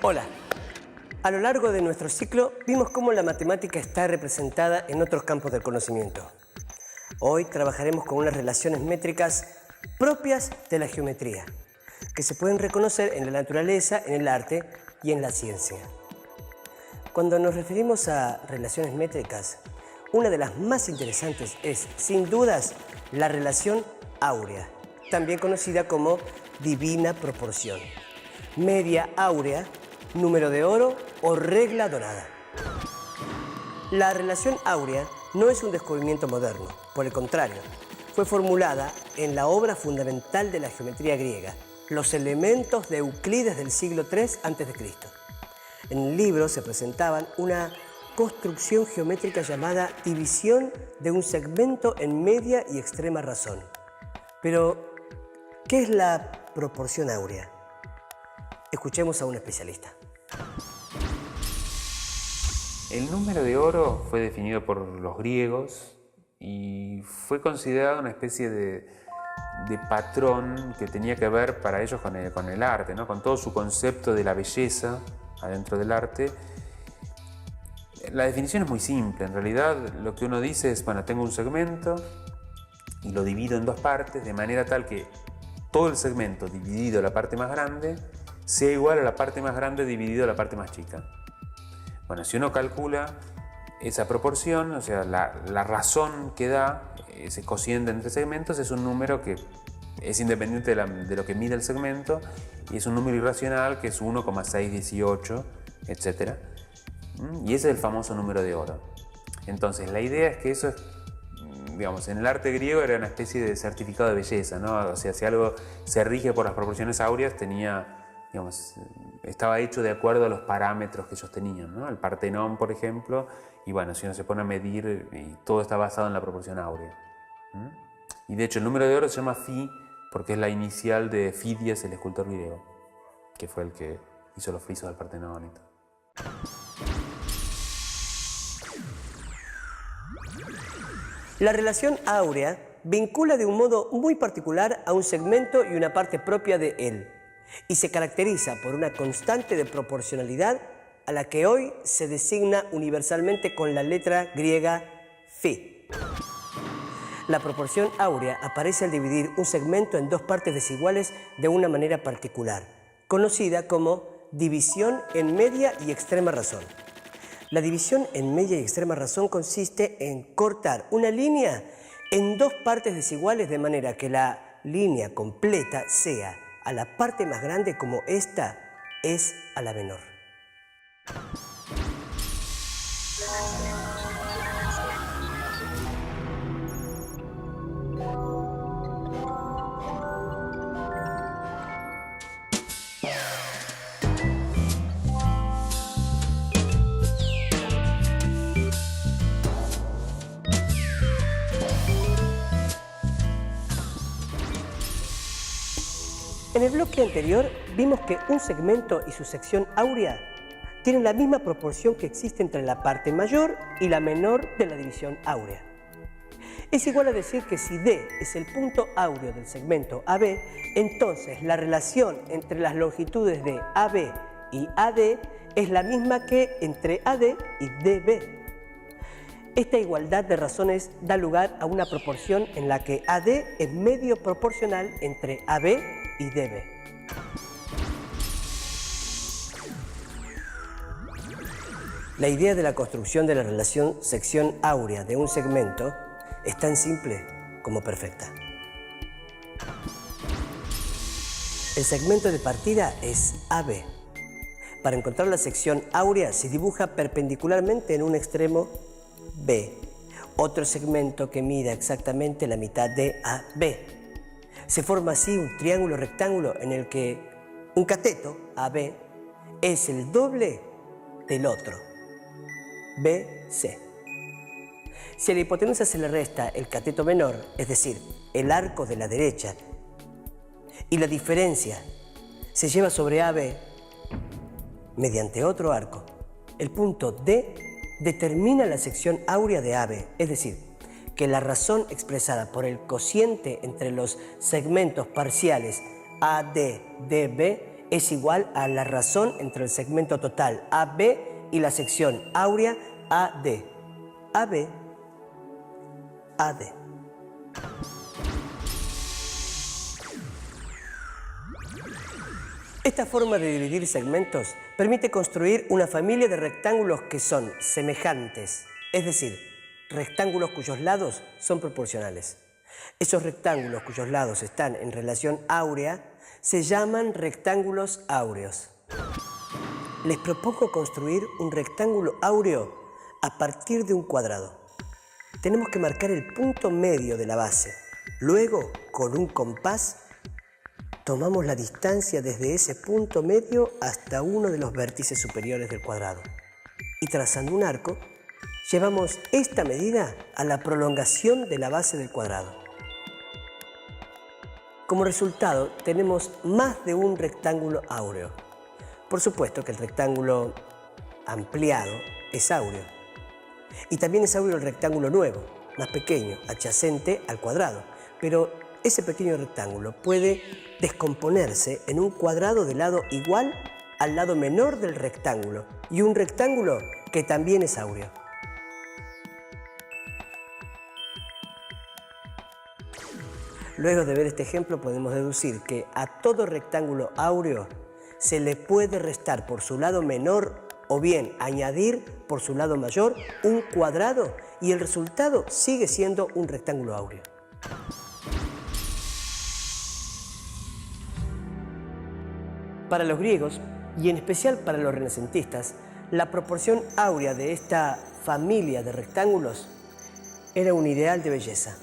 Hola. A lo largo de nuestro ciclo vimos cómo la matemática está representada en otros campos del conocimiento. Hoy trabajaremos con unas relaciones métricas propias de la geometría, que se pueden reconocer en la naturaleza, en el arte y en la ciencia. Cuando nos referimos a relaciones métricas, una de las más interesantes es, sin dudas, la relación áurea, también conocida como divina proporción, media áurea, número de oro o regla dorada. La relación áurea no es un descubrimiento moderno, por el contrario, fue formulada en la obra fundamental de la geometría griega, Los Elementos de Euclides del siglo III a.C. En el libro se presentaban una construcción geométrica llamada división de un segmento en media y extrema razón. Pero, ¿qué es la proporción áurea? Escuchemos a un especialista. El número de oro fue definido por los griegos y fue considerado una especie de patrón que tenía que ver para ellos con el arte, ¿no? Con todo su concepto de la belleza adentro del arte. La definición es muy simple. En realidad lo que uno dice es, bueno, tengo un segmento y lo divido en dos partes de manera tal que todo el segmento dividido a la parte más grande sea igual a la parte más grande dividido a la parte más chica. Bueno, si uno calcula esa proporción, o sea, la razón que da ese cociente entre segmentos es un número que es independiente de lo que mide el segmento y es un número irracional que es 1,618, etc. Y ese es el famoso número de oro. Entonces, la idea es que eso es, digamos, en el arte griego era una especie de certificado de belleza, ¿no? O sea, si algo se rige por las proporciones áureas, digamos, estaba hecho de acuerdo a los parámetros que ellos tenían, ¿no? El Partenón, por ejemplo, y bueno, si uno se pone a medir, y todo está basado en la proporción áurea. Y de hecho el número de oro se llama Phi porque es la inicial de Fidias, el escultor griego, que fue el que hizo los frisos del Partenón y todo. La relación áurea vincula de un modo muy particular a un segmento y una parte propia de él, y se caracteriza por una constante de proporcionalidad a la que hoy se designa universalmente con la letra griega Phi. La proporción áurea aparece al dividir un segmento en dos partes desiguales de una manera particular, conocida como división en media y extrema razón. La división en media y extrema razón consiste en cortar una línea en dos partes desiguales de manera que la línea completa sea a la parte más grande como esta es a la menor. En el bloque anterior vimos que un segmento y su sección áurea tienen la misma proporción que existe entre la parte mayor y la menor de la división áurea. Es igual a decir que si D es el punto áureo del segmento AB, entonces la relación entre las longitudes de AB y AD es la misma que entre AD y DB. Esta igualdad de razones da lugar a una proporción en la que AD es medio proporcional entre AB y DB. La idea de la construcción de la relación sección áurea de un segmento es tan simple como perfecta. El segmento de partida es AB. Para encontrar la sección áurea se dibuja perpendicularmente en un extremo B, otro segmento que mida exactamente la mitad de AB. Se forma así un triángulo rectángulo en el que un cateto, AB, es el doble del otro, BC. Si a la hipotenusa se le resta el cateto menor, es decir, el arco de la derecha, y la diferencia se lleva sobre AB mediante otro arco, el punto D determina la sección áurea de AB, es decir, que la razón expresada por el cociente entre los segmentos parciales AD, DB es igual a la razón entre el segmento total AB y la sección áurea AD. AB, AD. Esta forma de dividir segmentos permite construir una familia de rectángulos que son semejantes, es decir, rectángulos cuyos lados son proporcionales. Esos rectángulos cuyos lados están en relación áurea se llaman rectángulos áureos. Les propongo construir un rectángulo áureo a partir de un cuadrado. Tenemos que marcar el punto medio de la base. Luego, con un compás, tomamos la distancia desde ese punto medio hasta uno de los vértices superiores del cuadrado. Y trazando un arco, llevamos esta medida a la prolongación de la base del cuadrado. Como resultado, tenemos más de un rectángulo áureo. Por supuesto que el rectángulo ampliado es áureo. Y también es áureo el rectángulo nuevo, más pequeño, adyacente al cuadrado. Pero ese pequeño rectángulo puede descomponerse en un cuadrado de lado igual al lado menor del rectángulo y un rectángulo que también es áureo. Luego de ver este ejemplo podemos deducir que a todo rectángulo áureo se le puede restar por su lado menor o bien añadir por su lado mayor un cuadrado y el resultado sigue siendo un rectángulo áureo. Para los griegos, y en especial para los renacentistas, la proporción áurea de esta familia de rectángulos era un ideal de belleza.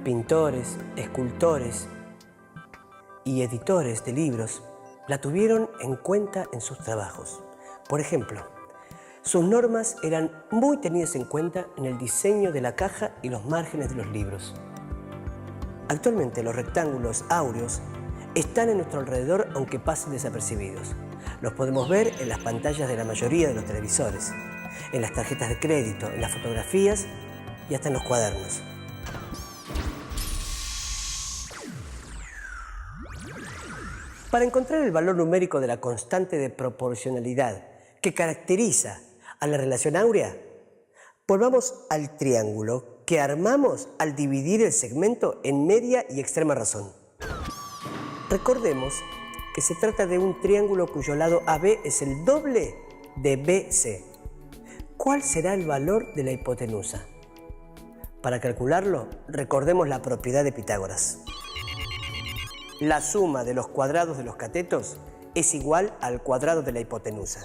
Pintores, escultores y editores de libros la tuvieron en cuenta en sus trabajos. Por ejemplo, sus normas eran muy tenidas en cuenta en el diseño de la caja y los márgenes de los libros. Actualmente los rectángulos áureos están en nuestro alrededor aunque pasen desapercibidos. Los podemos ver en las pantallas de la mayoría de los televisores, en las tarjetas de crédito, en las fotografías y hasta en los cuadernos. Para encontrar el valor numérico de la constante de proporcionalidad que caracteriza a la relación áurea, volvamos al triángulo que armamos al dividir el segmento en media y extrema razón. Recordemos que se trata de un triángulo cuyo lado AB es el doble de BC. ¿Cuál será el valor de la hipotenusa? Para calcularlo, recordemos la propiedad de Pitágoras. La suma de los cuadrados de los catetos es igual al cuadrado de la hipotenusa.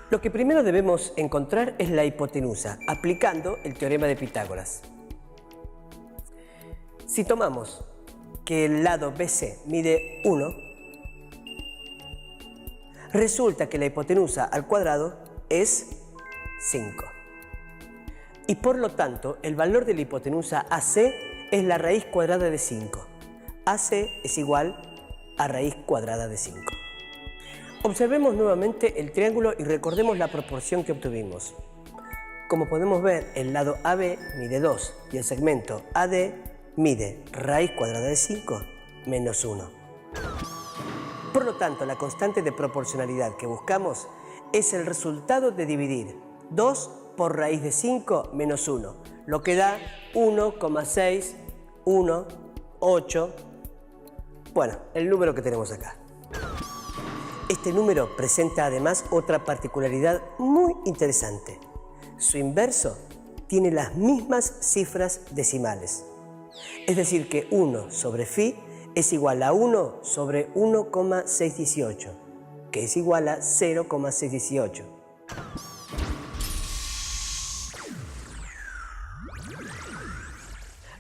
Lo que primero debemos encontrar es la hipotenusa, aplicando el teorema de Pitágoras. Si tomamos que el lado BC mide 1, resulta que la hipotenusa al cuadrado es 5. Y por lo tanto, el valor de la hipotenusa AC es la raíz cuadrada de 5. AC es igual a raíz cuadrada de 5. Observemos nuevamente el triángulo y recordemos la proporción que obtuvimos. Como podemos ver, el lado AB mide 2 y el segmento AD mide raíz cuadrada de 5 menos 1. Por lo tanto, la constante de proporcionalidad que buscamos es el resultado de dividir 2 por raíz de 5 menos 1, lo que da 1,618. Bueno, el número que tenemos acá. Este número presenta además otra particularidad muy interesante. Su inverso tiene las mismas cifras decimales. Es decir que 1 sobre phi es igual a 1 sobre 1,618, que es igual a 0,618.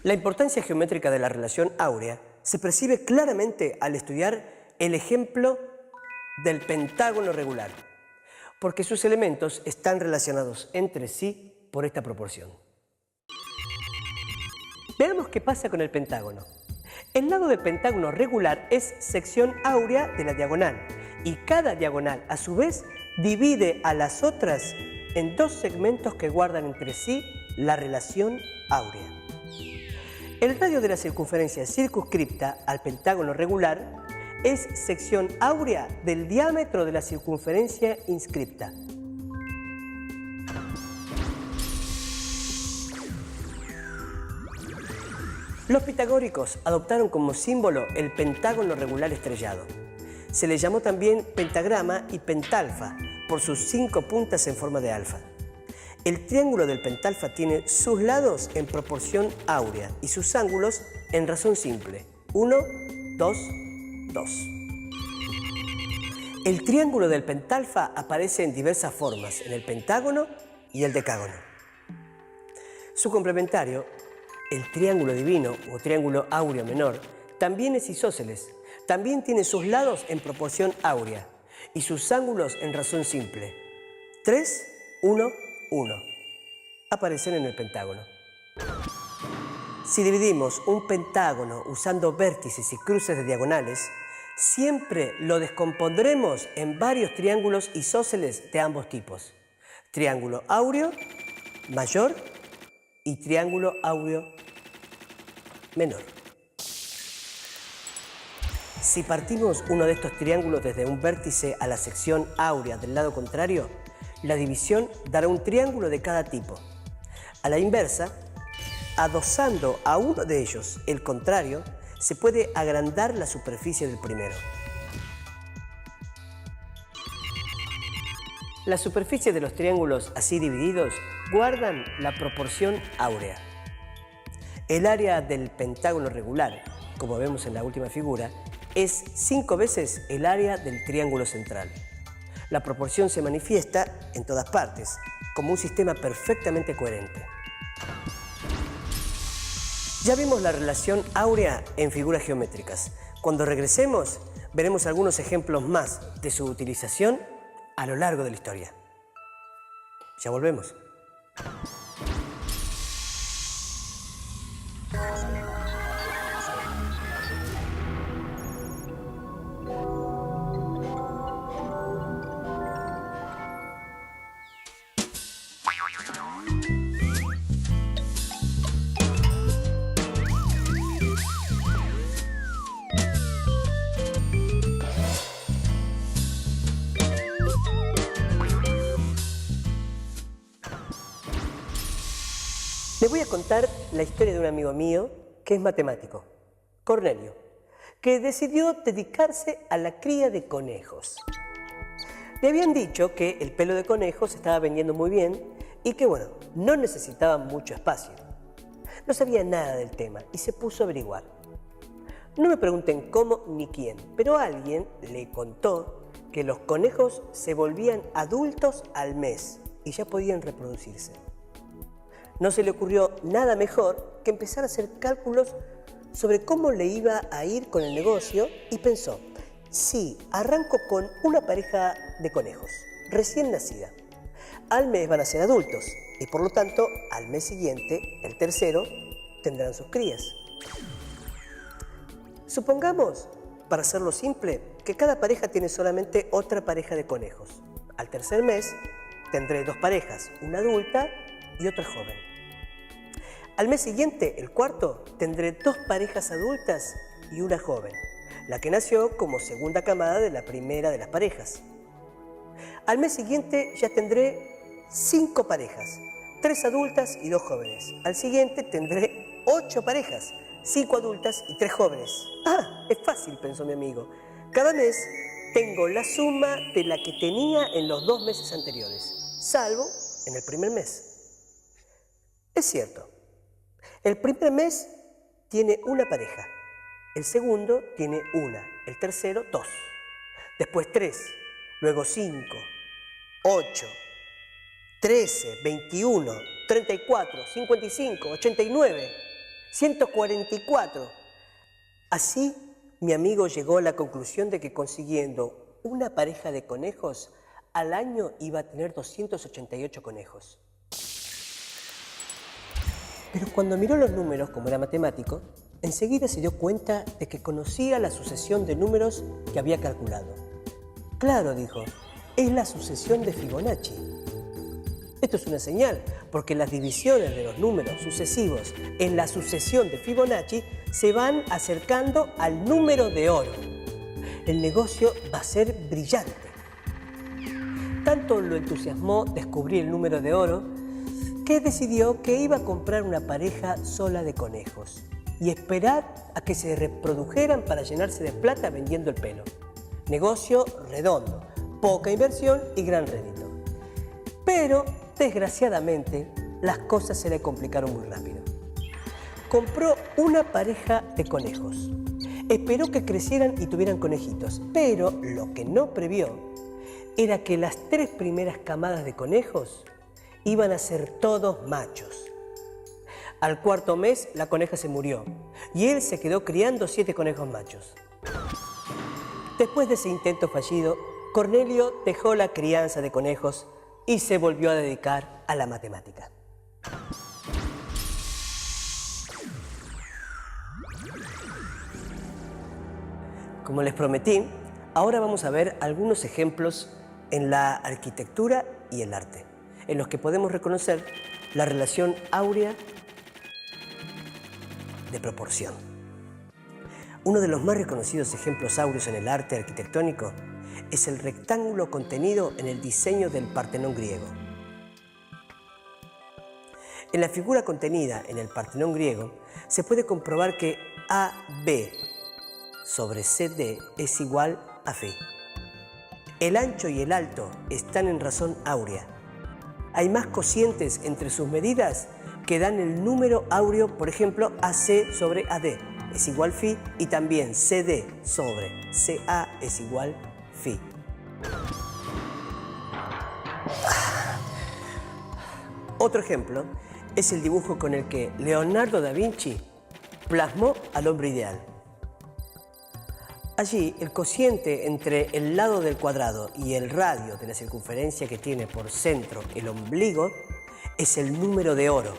La importancia geométrica de la relación áurea se percibe claramente al estudiar el ejemplo del pentágono regular, porque sus elementos están relacionados entre sí por esta proporción. Veamos qué pasa con el pentágono. El lado del pentágono regular es sección áurea de la diagonal y cada diagonal a su vez divide a las otras en dos segmentos que guardan entre sí la relación áurea. El radio de la circunferencia circunscripta al pentágono regular es sección áurea del diámetro de la circunferencia inscripta. Los pitagóricos adoptaron como símbolo el pentágono regular estrellado. Se le llamó también pentagrama y pentalfa por sus 5 puntas en forma de alfa. El triángulo del pentalfa tiene sus lados en proporción áurea y sus ángulos en razón simple. 1, 2, 2. El triángulo del pentalfa aparece en diversas formas, en el pentágono y el decágono. Su complementario, el triángulo divino o triángulo áureo menor, también es isósceles. También tiene sus lados en proporción áurea y sus ángulos en razón simple. 3, 1, 1. Aparecen en el pentágono. Si dividimos un pentágono usando vértices y cruces de diagonales, siempre lo descompondremos en varios triángulos isósceles de ambos tipos. Triángulo áureo mayor y triángulo áureo menor. Si partimos uno de estos triángulos desde un vértice a la sección áurea del lado contrario, la división dará un triángulo de cada tipo. A la inversa, adosando a uno de ellos el contrario, se puede agrandar la superficie del primero. La superficie de los triángulos así divididos guardan la proporción áurea. El área del pentágono regular, como vemos en la última figura, es 5 veces el área del triángulo central. La proporción se manifiesta en todas partes, como un sistema perfectamente coherente. Ya vimos la relación áurea en figuras geométricas. Cuando regresemos, veremos algunos ejemplos más de su utilización a lo largo de la historia. Ya volvemos. Les voy a contar la historia de un amigo mío que es matemático, Cornelio, que decidió dedicarse a la cría de conejos. Le habían dicho que el pelo de conejo se estaba vendiendo muy bien y que, bueno, no necesitaba mucho espacio. No sabía nada del tema y se puso a averiguar. No me pregunten cómo ni quién, pero alguien le contó que los conejos se volvían adultos al mes y ya podían reproducirse. No se le ocurrió nada mejor que empezar a hacer cálculos sobre cómo le iba a ir con el negocio y pensó, sí, arranco con una pareja de conejos, recién nacida. Al mes van a ser adultos y por lo tanto, al mes siguiente, el tercero, tendrán sus crías. Supongamos, para hacerlo simple, que cada pareja tiene solamente otra pareja de conejos. Al tercer mes, tendré 2 parejas, una adulta y otra joven. Al mes siguiente, el cuarto, tendré 2 parejas adultas y una joven, la que nació como segunda camada de la primera de las parejas. Al mes siguiente ya tendré 5 parejas, 3 adultas y 2 jóvenes. Al siguiente tendré 8 parejas, 5 adultas y 3 jóvenes. ¡Ah! Es fácil, pensó mi amigo. Cada mes tengo la suma de la que tenía en los 2 meses anteriores, salvo en el primer mes. Es cierto. El primer mes tiene una pareja, el segundo tiene una, el tercero 2, después 3, luego 5, 8, 13, 21, 34, 55, 89, 144. Así, mi amigo llegó a la conclusión de que consiguiendo una pareja de conejos, al año iba a tener 288 conejos. Pero cuando miró los números, como era matemático, enseguida se dio cuenta de que conocía la sucesión de números que había calculado. Claro, dijo, es la sucesión de Fibonacci. Esto es una señal, porque las divisiones de los números sucesivos en la sucesión de Fibonacci se van acercando al número de oro. El negocio va a ser brillante. Tanto lo entusiasmó descubrir el número de oro que decidió que iba a comprar una pareja sola de conejos y esperar a que se reprodujeran para llenarse de plata vendiendo el pelo. Negocio redondo, poca inversión y gran rédito. Pero, desgraciadamente, las cosas se le complicaron muy rápido. Compró una pareja de conejos. Esperó que crecieran y tuvieran conejitos, pero lo que no previó era que las 3 primeras camadas de conejos iban a ser todos machos. Al 4.º mes, la coneja se murió y él se quedó criando 7 conejos machos. Después de ese intento fallido, Cornelio dejó la crianza de conejos y se volvió a dedicar a la matemática. Como les prometí, ahora vamos a ver algunos ejemplos en la arquitectura y el arte, en los que podemos reconocer la relación áurea de proporción. Uno de los más reconocidos ejemplos áureos en el arte arquitectónico es el rectángulo contenido en el diseño del Partenón griego. En la figura contenida en el Partenón griego se puede comprobar que AB sobre CD es igual a Φ. El ancho y el alto están en razón áurea. Hay más cocientes entre sus medidas que dan el número áureo, por ejemplo, AC sobre AD es igual Φ y también CD sobre CA es igual Φ. Otro ejemplo es el dibujo con el que Leonardo da Vinci plasmó al hombre ideal. Allí, el cociente entre el lado del cuadrado y el radio de la circunferencia que tiene por centro el ombligo es el número de oro.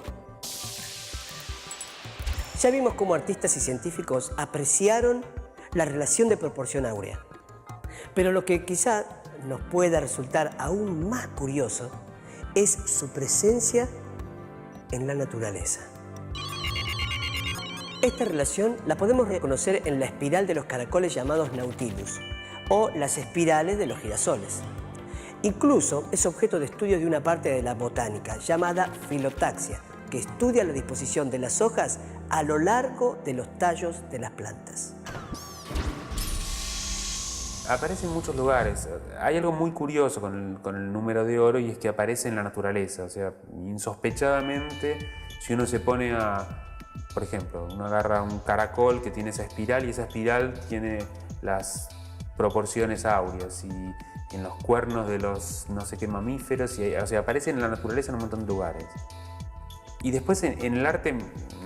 Ya vimos cómo artistas y científicos apreciaron la relación de proporción áurea. Pero lo que quizá nos pueda resultar aún más curioso es su presencia en la naturaleza. Esta relación la podemos reconocer en la espiral de los caracoles llamados Nautilus o las espirales de los girasoles. Incluso es objeto de estudio de una parte de la botánica llamada filotaxia, que estudia la disposición de las hojas a lo largo de los tallos de las plantas. Aparece en muchos lugares. Hay algo muy curioso con el número de oro y es que aparece en la naturaleza. O sea, insospechadamente, si uno se pone a... Por ejemplo, uno agarra un caracol que tiene esa espiral y esa espiral tiene las proporciones áureas y en los cuernos de los no sé qué mamíferos. O sea, aparece en la naturaleza en un montón de lugares. Y después en el arte,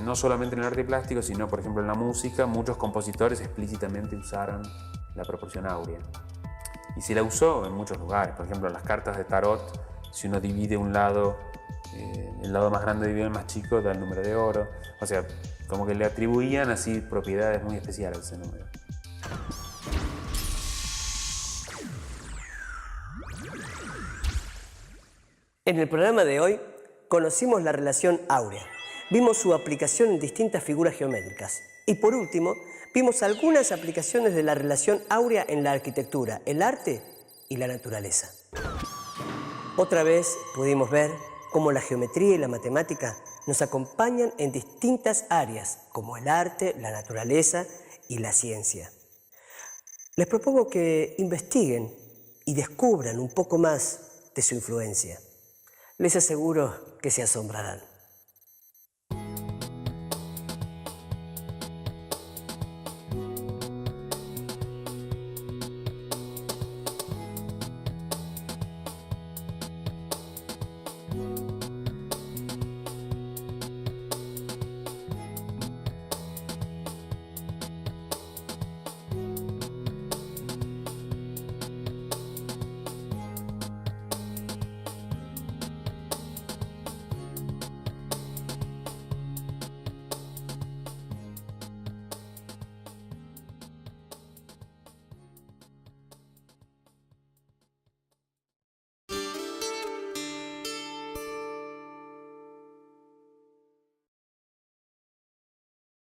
no solamente en el arte plástico, sino por ejemplo en la música, muchos compositores explícitamente usaron la proporción áurea. Y se la usó en muchos lugares. Por ejemplo, en las cartas de tarot, si uno divide un lado, el lado más grande divide el más chico, da el número de oro. O sea, como que le atribuían así propiedades muy especiales a ese número. En el programa de hoy conocimos la relación áurea, vimos su aplicación en distintas figuras geométricas y por último vimos algunas aplicaciones de la relación áurea en la arquitectura, el arte y la naturaleza. Otra vez pudimos ver cómo la geometría y la matemática nos acompañan en distintas áreas como el arte, la naturaleza y la ciencia. Les propongo que investiguen y descubran un poco más de su influencia. Les aseguro que se asombrarán.